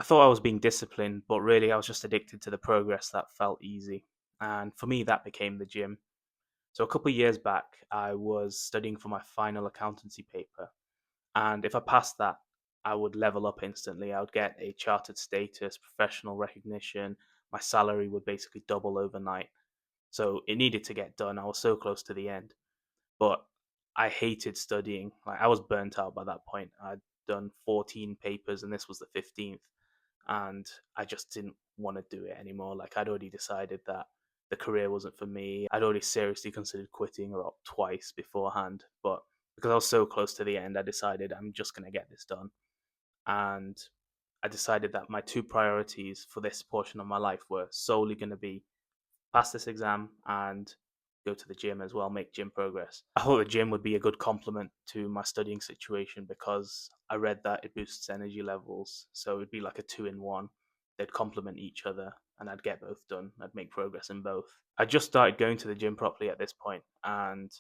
I thought I was being disciplined, but really I was just addicted to the progress that felt easy. And for me, that became the gym. So a couple of years back, I was studying for my final accountancy paper. And if I passed that, I would level up instantly. I would get a chartered status, professional recognition. My salary would basically double overnight. So it needed to get done. I was so close to the end. But I hated studying. Like I was burnt out by that point. I'd done 14 papers and this was the 15th, and I just didn't want to do it anymore. Like I'd already decided that the career wasn't for me. I'd already seriously considered quitting about twice beforehand, but because I was so close to the end, I decided I'm just going to get this done. And I decided that my two priorities for this portion of my life were solely going to be pass this exam and go to the gym as well, make gym progress. I thought the gym would be a good complement to my studying situation because I read that it boosts energy levels. So it'd be like a two in one. They'd complement each other and I'd get both done. I'd make progress in both. I just started going to the gym properly at this point and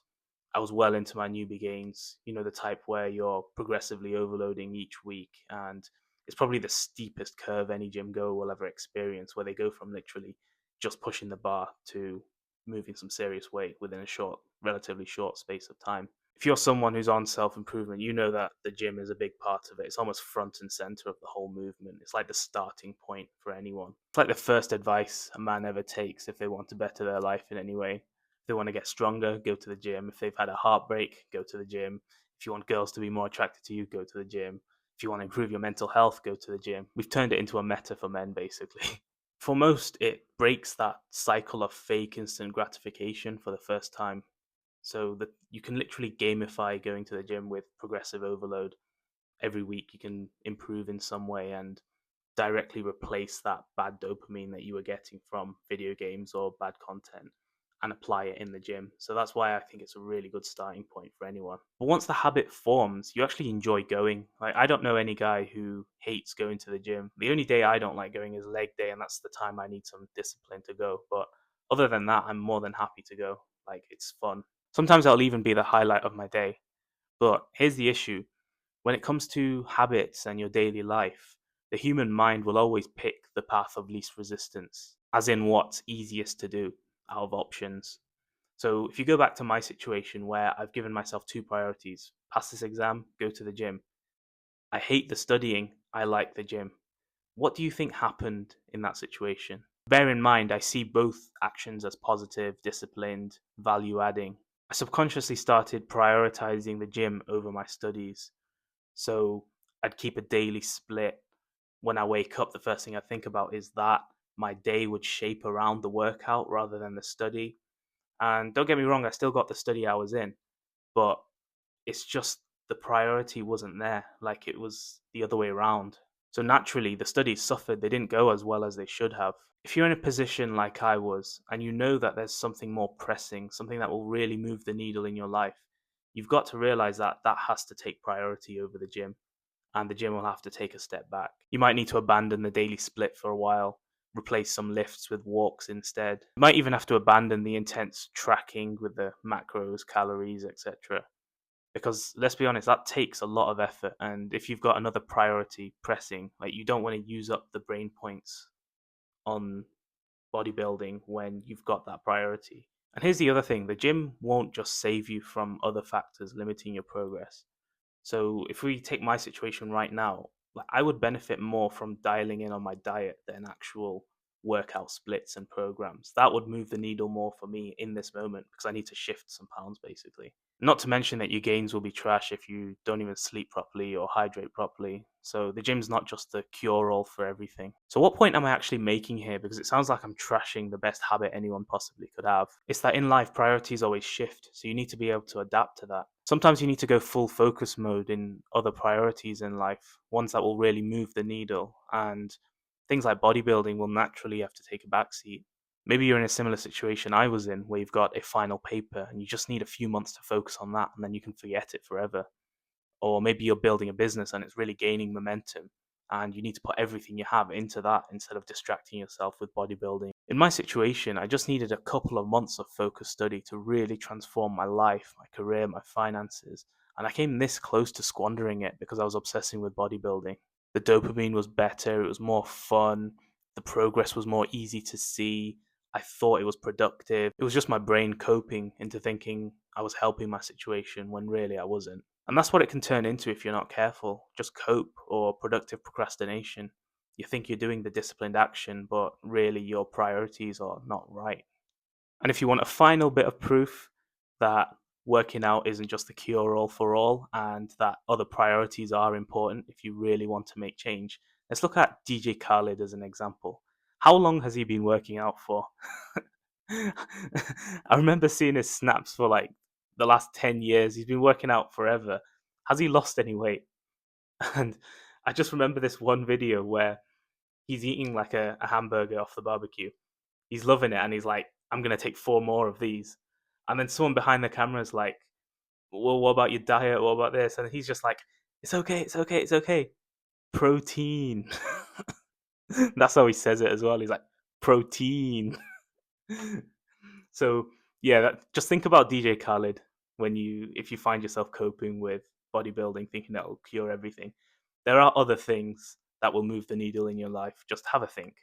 I was well into my newbie gains, the type where you're progressively overloading each week. And it's probably the steepest curve any gym goer will ever experience, where they go from literally just pushing the bar to moving some serious weight within a relatively short space of time. If you're someone who's on self improvement, you know that the gym is a big part of it. It's almost front and center of the whole movement. It's like the starting point for anyone. It's like the first advice a man ever takes if they want to better their life in any way. If they want to get stronger, go to the gym. If they've had a heartbreak, go to the gym. If you want girls to be more attracted to you, go to the gym. If you want to improve your mental health, go to the gym. We've turned it into a meta for men, basically. For most, it breaks that cycle of fake instant gratification for the first time. So that you can literally gamify going to the gym with progressive overload. Every week you can improve in some way and directly replace that bad dopamine that you were getting from video games or bad content and apply it in the gym. So that's why I think it's a really good starting point for anyone. But once the habit forms, you actually enjoy going. Like I don't know any guy who hates going to the gym. The only day I don't like going is leg day, and that's the time I need some discipline to go. But other than that, I'm more than happy to go. Like it's fun. Sometimes that'll even be the highlight of my day. But here's the issue: when it comes to habits and your daily life, the human mind will always pick the path of least resistance, as in what's easiest to do out of options. So if you go back to my situation where I've given myself two priorities: pass this exam, go to the gym. I hate the studying, I like the gym. What do you think happened in that situation? Bear in mind, I see both actions as positive, disciplined, value adding. I subconsciously started prioritizing the gym over my studies. So I'd keep a daily split. When I wake up, the first thing I think about is that my day would shape around the workout rather than the study. And don't get me wrong, I still got the study hours in, but it's just the priority wasn't there. Like it was the other way around. So naturally, the studies suffered. They didn't go as well as they should have. If you're in a position like I was, and you know that there's something more pressing, something that will really move the needle in your life, you've got to realize that that has to take priority over the gym, and the gym will have to take a step back. You might need to abandon the daily split for a while, replace some lifts with walks instead. You might even have to abandon the intense tracking with the macros, calories, etc. Because let's be honest, that takes a lot of effort. And if you've got another priority pressing, like you don't want to use up the brain points on bodybuilding when you've got that priority. And here's the other thing: the gym won't just save you from other factors limiting your progress. So if we take my situation right now, like I would benefit more from dialing in on my diet than actual workout splits and programs. That would move the needle more for me in this moment because I need to shift some pounds basically. Not to mention that your gains will be trash if you don't even sleep properly or hydrate properly. So the gym's not just the cure all for everything. So what point am I actually making here? Because it sounds like I'm trashing the best habit anyone possibly could have. It's that in life priorities always shift, so you need to be able to adapt to that. Sometimes you need to go full focus mode in other priorities in life, ones that will really move the needle, and things like bodybuilding will naturally have to take a backseat. Maybe you're in a similar situation I was in, where you've got a final paper and you just need a few months to focus on that and then you can forget it forever. Or maybe you're building a business and it's really gaining momentum and you need to put everything you have into that instead of distracting yourself with bodybuilding. In my situation, I just needed a couple of months of focused study to really transform my life, my career, my finances. And I came this close to squandering it because I was obsessing with bodybuilding. The dopamine was better, it was more fun, the progress was more easy to see. I thought it was productive. It was just my brain coping into thinking I was helping my situation when really I wasn't. And that's what it can turn into if you're not careful. Just cope or productive procrastination. You think you're doing the disciplined action, but really your priorities are not right. And if you want a final bit of proof that working out isn't just the cure all for all and that other priorities are important if you really want to make change, let's look at DJ Khaled as an example. How long has he been working out for? I remember seeing his snaps for like the last 10 years. He's been working out forever. Has he lost any weight? And I just remember this one video where he's eating like a hamburger off the barbecue. He's loving it and he's like, I'm going to take 4 more of these. And then someone behind the camera is like, well, what about your diet? What about this? And he's just like, it's okay, it's okay, it's okay. Protein. That's how he says it as well. He's like, protein. So yeah, just think about DJ Khaled if you find yourself coping with bodybuilding, thinking that will cure everything. There are other things that will move the needle in your life. Just have a think.